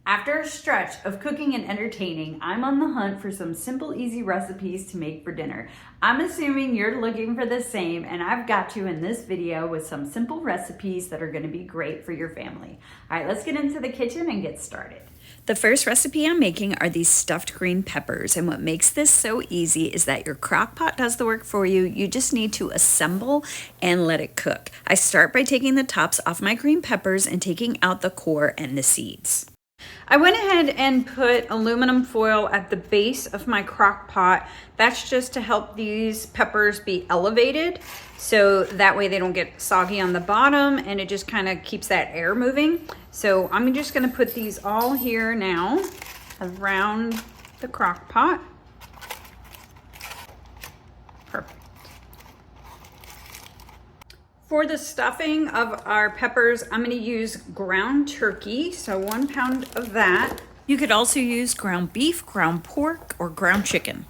After a stretch of cooking and entertaining, I'm on the hunt for some simple, easy recipes to make for dinner. I'm assuming you're looking for the same, and I've got you in this video with some simple recipes that are going to be great for your family. All right, let's get into the kitchen and get started. The first recipe I'm making are these stuffed green peppers, and what makes this so easy is that your crock pot does the work for you. You just need to assemble and let it cook. I start by taking the tops off my green peppers and taking out the core and the seeds. I went ahead and put aluminum foil at the base of my crock pot. That's just to help these peppers be elevated, so that way they don't get soggy on the bottom, and it just kind of keeps that air moving. So I'm just going to put these all here now around the crock pot. Perfect. For the stuffing of our peppers, I'm going to use ground turkey, so 1 pound of that. You could also use ground beef, ground pork, or ground chicken.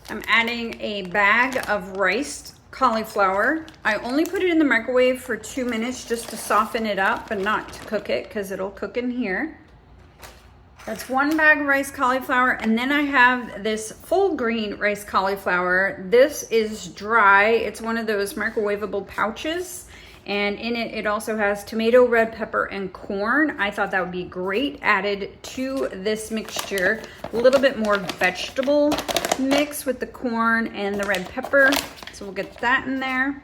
I'm adding a bag of riced cauliflower. I only put it in the microwave for 2 minutes just to soften it up, but not to cook it because it'll cook in here. That's 1 bag of rice cauliflower, and then I have this full green rice cauliflower. This is dry. It's one of those microwavable pouches, and in it, it also has tomato, red pepper, and corn. I thought that would be great added to this mixture. A little bit more vegetable mix with the corn and the red pepper, so we'll get that in there.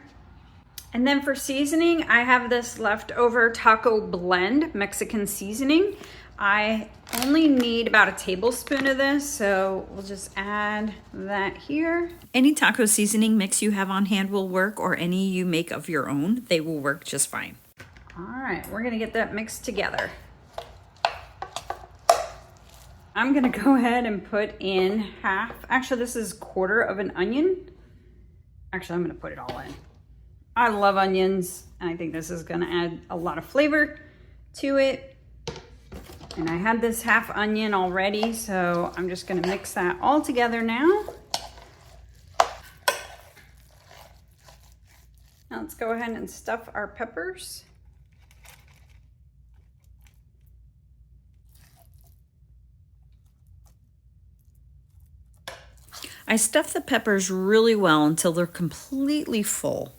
And then for seasoning, I have this leftover taco blend Mexican seasoning. I only need about a tablespoon of this, so we'll just add that here. Any taco seasoning mix you have on hand will work, or any you make of your own. They will work just fine. All right, we're gonna get that mixed together. I'm gonna go ahead and put in half, actually this is 1/4 of an onion. Actually, I'm gonna put it all in. I love onions, and I think this is gonna add a lot of flavor to it. And I had this half onion already, so I'm just gonna mix that all together now. Now let's go ahead and stuff our peppers. I stuff the peppers really well until they're completely full.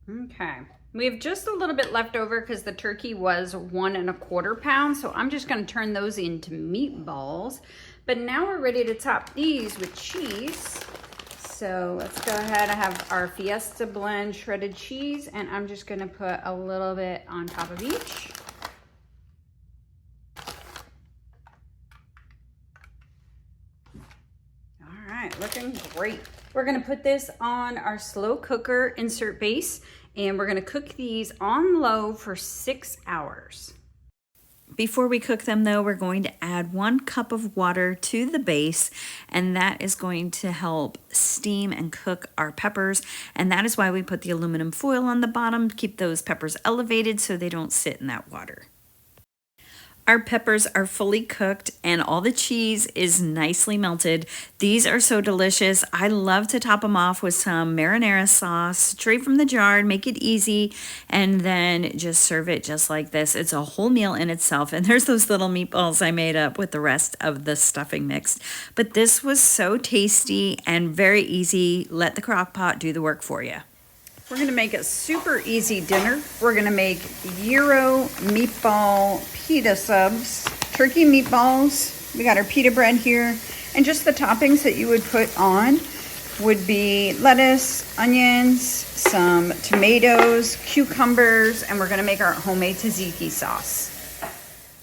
Okay. We have just a little bit left over because the turkey was 1 1/4 pounds, so I'm just going to turn those into meatballs. But now we're ready to top these with cheese. So let's go ahead. I have our Fiesta blend shredded cheese, and I'm just going to put a little bit on top of each. All right, looking great. We're going to put this on our slow cooker insert base, and we're gonna cook these on low for 6 hours. Before we cook them though, we're going to add 1 cup of water to the base, and that is going to help steam and cook our peppers. And that is why we put the aluminum foil on the bottom to keep those peppers elevated so they don't sit in that water. Our peppers are fully cooked and all the cheese is nicely melted. These are so delicious. I love to top them off with some marinara sauce straight from the jar, make it easy, and then just serve it just like this. It's a whole meal in itself. And there's those little meatballs I made up with the rest of the stuffing mixed. But this was so tasty and very easy. Let the crock pot do the work for you. We're gonna make a super easy dinner. We're gonna make gyro meatball pita subs, turkey meatballs. We got our pita bread here. And just the toppings that you would put on would be lettuce, onions, some tomatoes, cucumbers, and we're gonna make our homemade tzatziki sauce.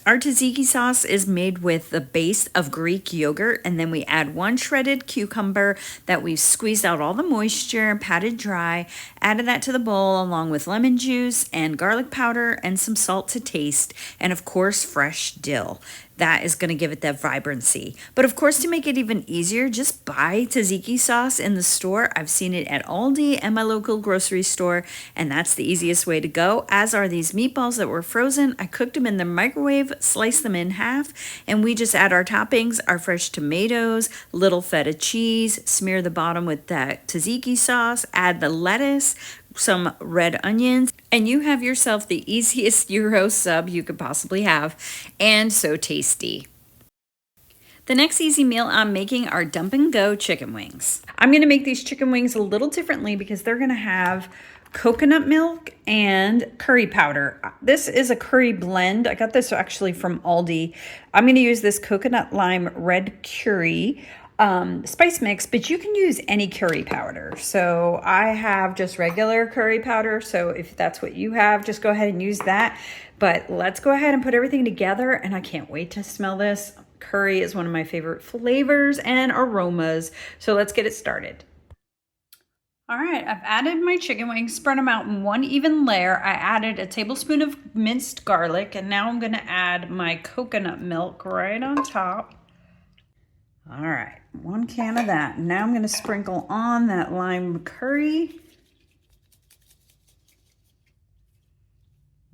Our tzatziki sauce is made with the base of Greek yogurt, and then we add 1 shredded cucumber that we've squeezed out all the moisture, patted dry, added that to the bowl along with lemon juice and garlic powder and some salt to taste, and of course fresh dill. That is going to give it that vibrancy. But of course, to make it even easier, just buy tzatziki sauce in the store. I've seen it at Aldi and my local grocery store, and that's the easiest way to go, as are these meatballs that were frozen. I cooked them in the microwave, sliced them in half, and we just add our toppings, our fresh tomatoes, little feta cheese, smear the bottom with that tzatziki sauce, add the lettuce, some red onions, and you have yourself the easiest gyro sub you could possibly have, and so tasty. The next easy meal I'm making are dump and go chicken wings. I'm gonna make these chicken wings a little differently because they're gonna have coconut milk and curry powder. This is a curry blend. I got this actually from Aldi. I'm gonna use this coconut lime red curry spice mix, but you can use any curry powder. So I have just regular curry powder. So if that's what you have, just go ahead and use that. But let's go ahead and put everything together, and I can't wait to smell this. Curry is one of my favorite flavors and aromas. So let's get it started. All right, I've added my chicken wings, spread them out in one even layer. I added a tablespoon of minced garlic, and now I'm gonna add my coconut milk right on top. All right, 1 can of that. Now I'm gonna sprinkle on that lime curry.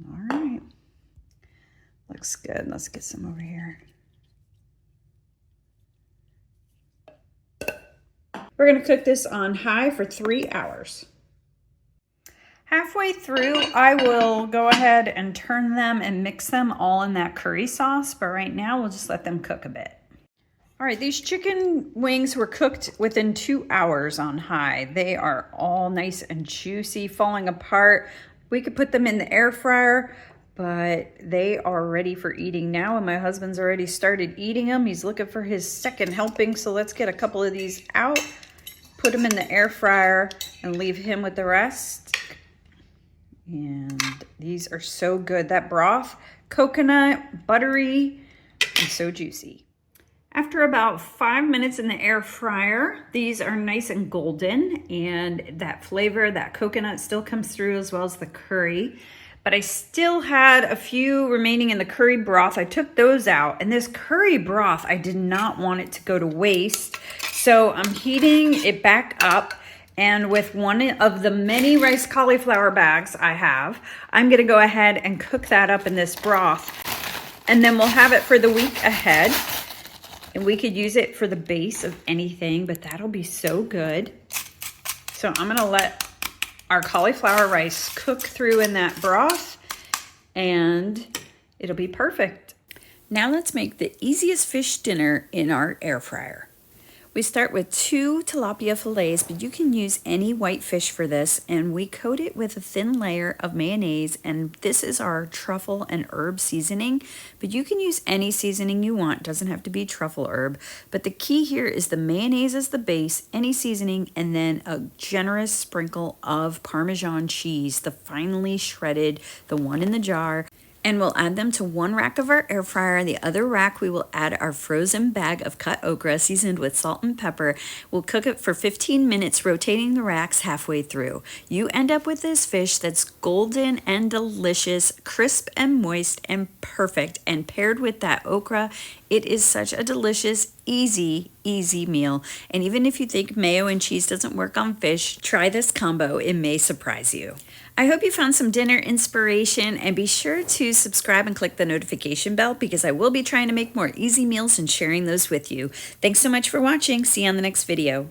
All right, looks good. Let's get some over here. We're gonna cook this on high for 3 hours. Halfway through, I will go ahead and turn them and mix them all in that curry sauce, but right now we'll just let them cook a bit. All right, these chicken wings were cooked within 2 hours on high. They are all nice and juicy, falling apart. We could put them in the air fryer, but they are ready for eating now, and my husband's already started eating them. He's looking for his second helping, so let's get a couple of these out, put them in the air fryer, and leave him with the rest. And these are so good. That broth, coconut, buttery, and so juicy. After about 5 minutes in the air fryer, these are nice and golden, and that flavor, that coconut still comes through as well as the curry. But I still had a few remaining in the curry broth. I took those out, and this curry broth, I did not want it to go to waste. So I'm heating it back up, and with one of the many rice cauliflower bags I have, I'm gonna go ahead and cook that up in this broth, and then we'll have it for the week ahead. And we could use it for the base of anything, but that'll be so good. So I'm gonna let our cauliflower rice cook through in that broth, and it'll be perfect. Now let's make the easiest fish dinner in our air fryer. We start with 2 tilapia fillets, but you can use any white fish for this, and we coat it with a thin layer of mayonnaise, and this is our truffle and herb seasoning, but you can use any seasoning you want. It doesn't have to be truffle herb, but the key here is the mayonnaise as the base, any seasoning, and then a generous sprinkle of Parmesan cheese, the finely shredded, the one in the jar. And we'll add them to one rack of our air fryer. The other rack, we will add our frozen bag of cut okra seasoned with salt and pepper. We'll cook it for 15 minutes, rotating the racks halfway through. You end up with this fish that's golden and delicious, crisp and moist and perfect. And paired with that okra, it is such a delicious, easy meal. And even if you think mayo and cheese doesn't work on fish, try this combo. It may surprise you. I hope you found some dinner inspiration, and be sure to subscribe and click the notification bell because I will be trying to make more easy meals and sharing those with you. Thanks so much for watching. See you on the next video.